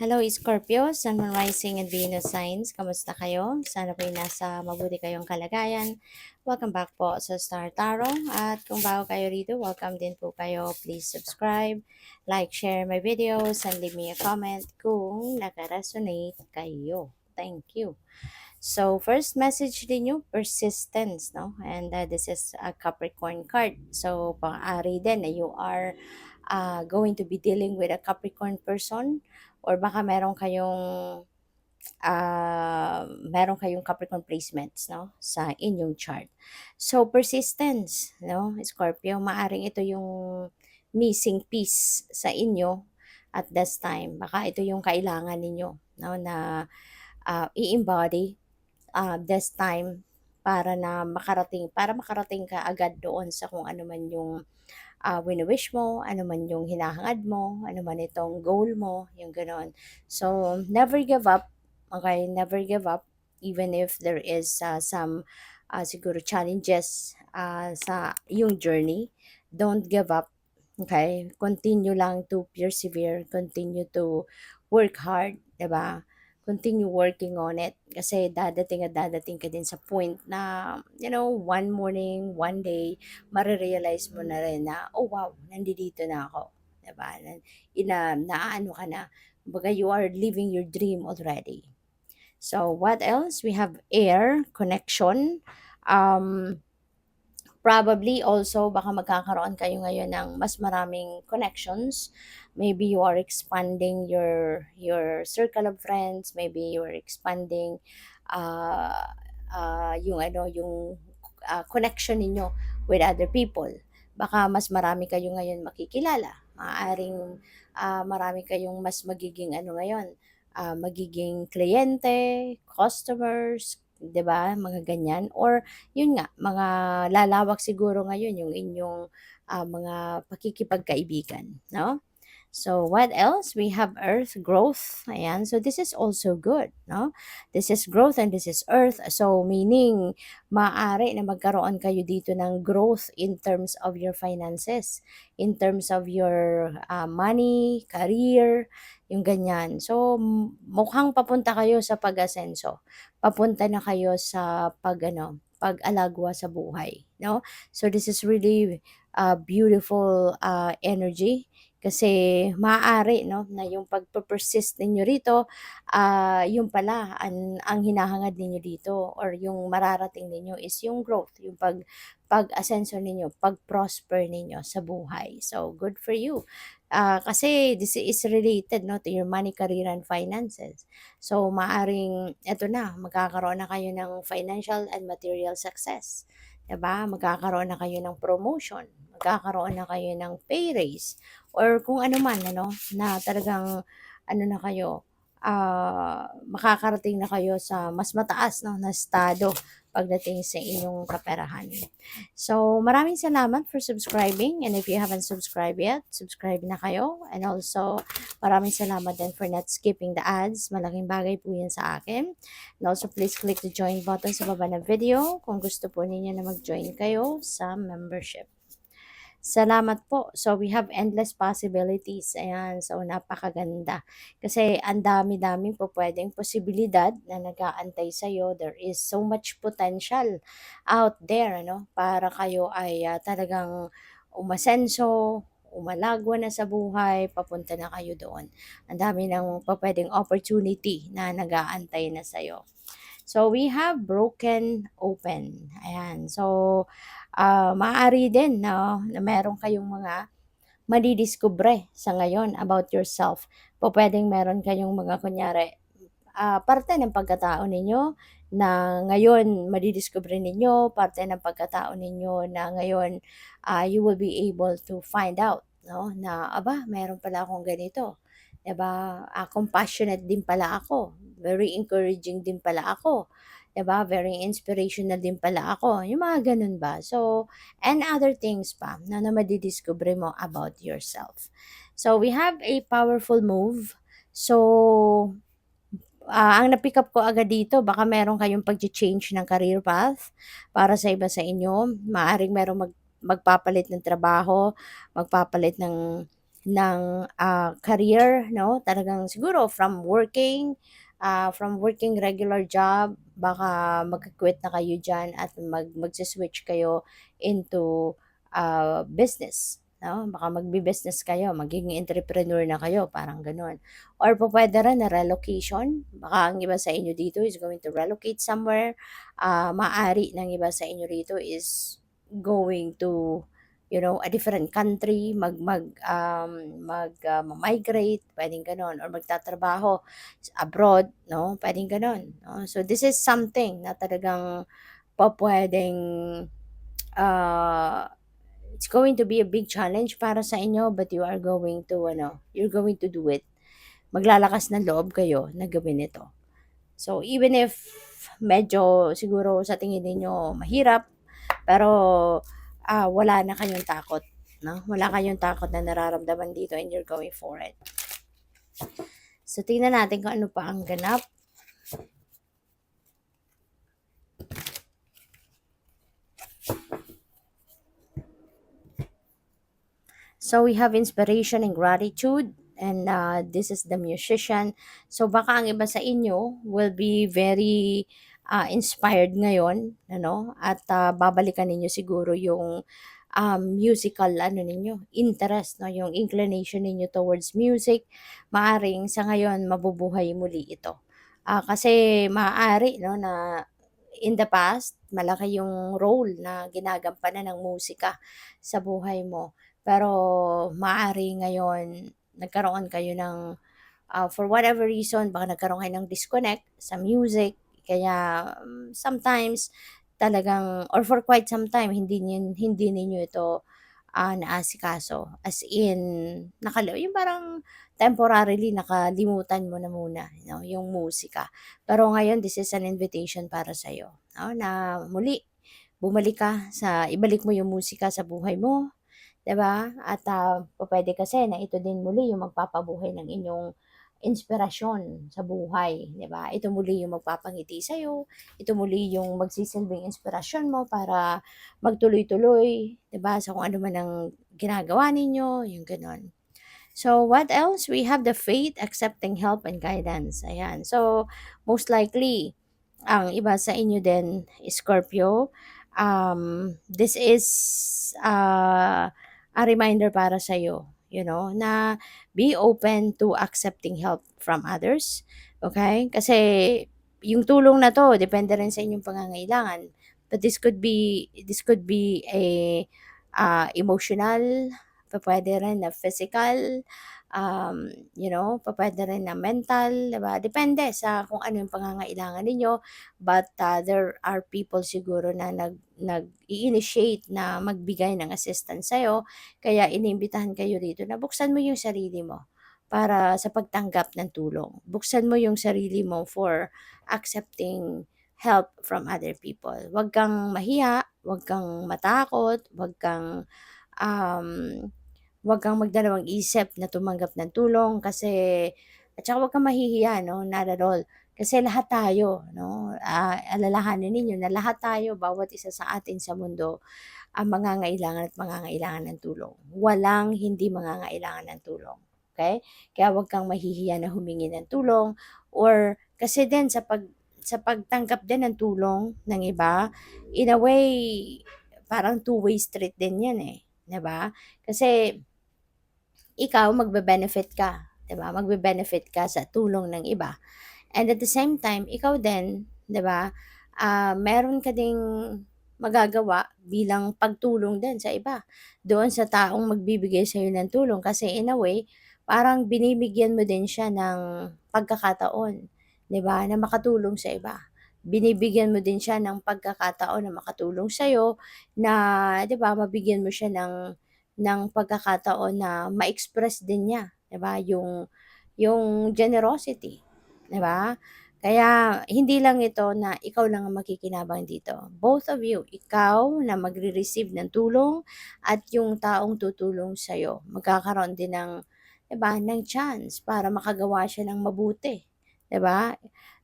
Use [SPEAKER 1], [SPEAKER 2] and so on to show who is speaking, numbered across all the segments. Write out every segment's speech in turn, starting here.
[SPEAKER 1] Hello Scorpio, Sun, Moon, Rising and Venus signs. Kamusta kayo? Sana po'y nasa mabuti kayong kalagayan. Welcome back po sa Star Tarot. At kung bago kayo rito, welcome din po kayo. Please subscribe, like, share my videos, and leave me a comment kung nakaresonate kayo. Thank you. So, first message din yung persistence, no? And this is a Capricorn card. So, pang-ari din na you are going to be dealing with a Capricorn person or baka meron kayong Capricorn placements, no, sa inyong chart. So, persistence, no, Scorpio, maaring ito yung missing piece sa inyo at this time. Baka ito yung kailangan ninyo, no, na i-embody this time para makarating ka agad doon sa kung ano man yung wini-wish mo, ano man yung hinahangad mo, ano man itong goal mo, yung gano'n. So, never give up, okay? Never give up, even if there is some siguro challenges sa yung journey. Don't give up, okay? Continue lang to persevere, continue to work hard, 'di ba? Continue working on it kasi dadating at dadating ka din sa point na, one morning, one day, mare-realize mo na rin na, oh wow, nandito na ako. Diba? Naano ka na. Kumbaga, you are living your dream already. So, what else? We have air, connection. Um, Probably also, baka magkakaroon kayo ngayon ng mas maraming connections. Maybe you are expanding your circle of friends. Maybe you are expanding uh, yung connection ninyo with other people. Baka mas marami kayo ngayon makikilala. Maaaring marami kayong mas magiging ngayon, magiging kliyente, customers, 'di ba? Mga ganyan or yun nga, mga lalawak siguro ngayon yung inyong mga pakikipagkaibigan, no? So, what else? We have earth growth. Ayan. So, this is also good, no? This is growth and this is earth. So, meaning, maaari na magkaroon kayo dito ng growth in terms of your finances, in terms of your money, career, yung ganyan. So, mukhang papunta kayo sa pag-asenso. Papunta na kayo sa pag-alagwa sa buhay, no? So, this is really beautiful energy kasi maaari, no, na yung pagpe-persist ninyo rito, yun pala ang hinahangad ninyo dito or yung mararating ninyo is yung growth, yung pag-asenso ninyo, pag-prosper ninyo sa buhay. So, good for you. Kasi this is related, no, to your money, career, and finances. So, maaring eto na, magkakaroon na kayo ng financial and material success. 'Di ba? Magkakaroon na kayo ng promotion, magkakaroon na kayo ng pay raise, or kung ano man na talagang na kayo, makakarating na kayo sa mas mataas, 'no, na estado pagdating sa inyong kaperahan. So, maraming salamat for subscribing, and if you haven't subscribed yet, subscribe na kayo. And also, maraming salamat din for not skipping the ads. Malaking bagay po yan sa akin. And also, please click the join button sa baba ng video kung gusto po ninyo na mag-join kayo sa membership. Salamat po. So, we have endless possibilities. Ayan. So, napakaganda. Kasi, ang dami-daming po pwedeng posibilidad na nag-aantay sa'yo. There is so much potential out there, para kayo ay talagang umasenso, umalagwa na sa buhay, papunta na kayo doon. Ang dami ng pwedeng opportunity na nag-aantay na sa'yo. So, we have broken open. Ayan. So, maaari din na meron kayong mga madidiskubre sa ngayon about yourself. Pwedeng meron kayong mga kunyari, parte ng pagkatao ninyo na ngayon madidiskubre ninyo, parte ng pagkatao ninyo na ngayon you will be able to find out, no, na aba, meron pala akong ganito. 'Di ba? Compassionate din pala ako. Very encouraging din pala ako. 'Di ba? Very inspirational din pala ako. Yung mga ganun ba? So, and other things pa na madidiscover mo about yourself. So, we have a powerful move. So, ang na-pick up ko agad dito, baka meron kayong pag-change ng career path para sa iba sa inyo. Maaring merong magpapalit ng trabaho, magpapalit ng career, no? Talagang siguro from working regular job, baka mag-quit na kayo diyan at magsi-switch kayo into business, no? Baka magbi-business kayo, magiging entrepreneur na kayo, parang gano'n. Or pupuwede rin na relocation, baka ang iba sa inyo dito is going to relocate somewhere. Maaari ng iba sa inyo rito is going to a different country, migrate, puwedeng gano'n or magtatrabaho abroad, 'no, puwedeng gano'n, 'no. So, this is something na talagang pupuwedeng, ah, it's going to be a big challenge para sa inyo but you're going to do it. Maglalakas ng loob kayo na gawin ito. So, even if medyo siguro sa tingin ninyo mahirap, pero, wala na kayong takot, 'no? Wala kayong takot na nararamdaman dito and you're going for it. So, tingnan natin kung ano pa ang ganap. So, we have inspiration and gratitude and this is the musician. So, baka ang iba sa inyo will be very inspired ngayon, ano, at babalikan ninyo siguro yung musical ninyo, interest, no, yung inclination ninyo towards music. Maaring sa ngayon mabubuhay muli ito. Kasi maaari, no, na in the past, malaki yung role na ginagampanan ng musika sa buhay mo. Pero maaari ngayon nagkaroon kayo ng, for whatever reason, baka nagkaroon kayo ng disconnect sa music. Kaya sometimes talagang or for quite some time hindi ninyo ito naasikaso. As in, yung parang temporarily nakalimutan mo na muna, no, yung musika. Pero ngayon, this is an invitation para sa'yo, no, na muli, ibalik mo yung musika sa buhay mo, 'di ba? At pupuwede kasi na ito din muli yung magpapabuhay ng inyong inspirasyon sa buhay, 'di ba? Ito muli yung magpapangiti sa'yo, ito muli yung magsisilbing inspirasyon mo para magtuloy-tuloy, 'di ba, sa kung ano man ang ginagawa ninyo, yung gano'n. So, what else? We have the faith, accepting help and guidance. Ayan. So, most likely, ang iba sa inyo din, Scorpio, this is a reminder para sa'yo, na be open to accepting help from others. Okay? Kasi yung tulong na to, depende rin sa inyong pangangailangan. But this could be a emotional, pwede rin na physical, pupuwede rin na mental, 'di ba? Depende sa kung ano yung pangangailangan ninyo. But, there are people siguro na nag-i-initiate na magbigay ng assistance sa'yo. Kaya inimbitahan kayo rito na buksan mo yung sarili mo para sa pagtanggap ng tulong. Buksan mo yung sarili mo for accepting help from other people. Huwag kang mahiya, huwag kang matakot, um Huwag kang magdalawang isip na tumanggap ng tulong kasi at saka huwag kang mahihiya, 'no, not at all. Kasi lahat tayo, 'no, alalahanin ninyo na lahat tayo, bawat isa sa atin sa mundo ang mangangailangan ng tulong. Walang hindi mangangailangan ng tulong, okay? Kaya huwag kang mahihiya na humingi ng tulong or kasi din sa pagtanggap din ng tulong ng iba, in a way, parang two-way street din 'yan, eh, 'di ba? Kasi ikaw magbe-benefit ka, 'di ba? Magbe-benefit ka sa tulong ng iba. And at the same time, ikaw din, 'di ba, meron ka ding magagawa bilang pagtulong din sa iba, doon sa taong magbibigay sa'yo ng tulong. Kasi in a way, parang binibigyan mo din siya ng pagkakataon, 'di ba, na makatulong sa iba. Binibigyan mo din siya ng pagkakataon na makatulong sa'yo na, 'di ba, mabigyan mo siya ng pagkakataon na ma-express din niya, 'di ba, yung generosity, 'di ba? Kaya hindi lang ito na ikaw lang ang makikinabang dito. Both of you, ikaw na magre-receive ng tulong at yung taong tutulong sa'yo, magkakaroon din ng, 'di ba, ng chance para makagawa siya ng mabuti, 'di ba?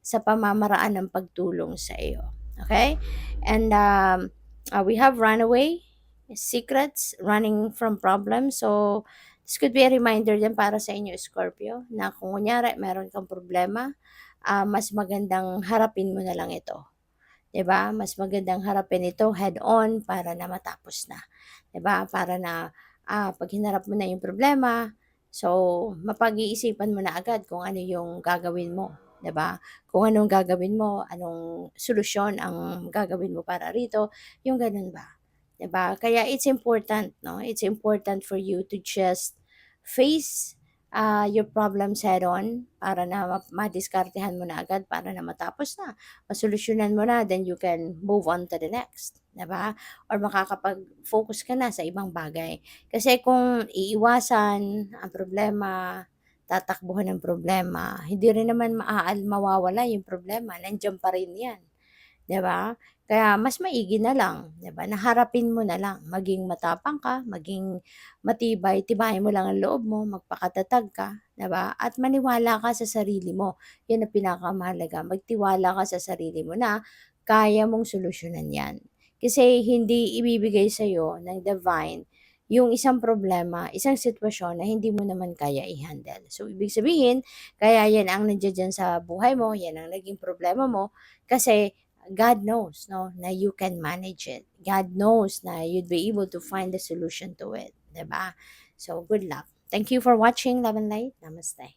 [SPEAKER 1] Sa pamamaraan ng pagtulong sa iyo. Okay? And we have runaway secrets, running from problems. So, This could be a reminder din para sa inyo, Scorpio, na kung kunyari meron kang problema, mas magandang harapin mo na lang ito. 'Di ba? Mas magandang harapin ito head on para na matapos na. 'Di ba? Para na, 'pag hinarap mo na yung problema, so mapag-iisipan mo na agad kung ano yung gagawin mo, 'di ba? Kung anong gagawin mo, anong solusyon ang gagawin mo para rito, yung gano'n ba, 'di ba? Kaya it's important, 'no? It's important for you to just face, your problems head on para na madiskartehan mo na agad para na matapos na, masolusyonan mo na, then you can move on to the next, 'di ba? Or makakapag-focus ka na sa ibang bagay. Kasi kung iiwasan ang problema, tatakbuhan ng problema, hindi rin naman mawawala yung problema, nandiyan pa rin 'yan. 'Di ba? Kaya mas maigi na lang, 'di ba, na harapin mo na lang, maging matapang ka, maging matibay, tibayin mo lang ang loob mo, magpakatatag ka, 'di ba, at maniwala ka sa sarili mo. 'Yan ang pinakamahalaga, magtiwala ka sa sarili mo na kaya mong solusyonan 'yan. Kasi hindi ibibigay sa'yo ng divine yung isang problema, isang sitwasyon na hindi mo naman kaya i-handle. So, ibig sabihin, kaya 'yan ang nandiya sa buhay mo, 'yan ang naging problema mo, kasi God knows, no, na you can manage it. God knows na you'd be able to find the solution to it, 'di ba? So, good luck. Thank you for watching, Love and Light. Namaste.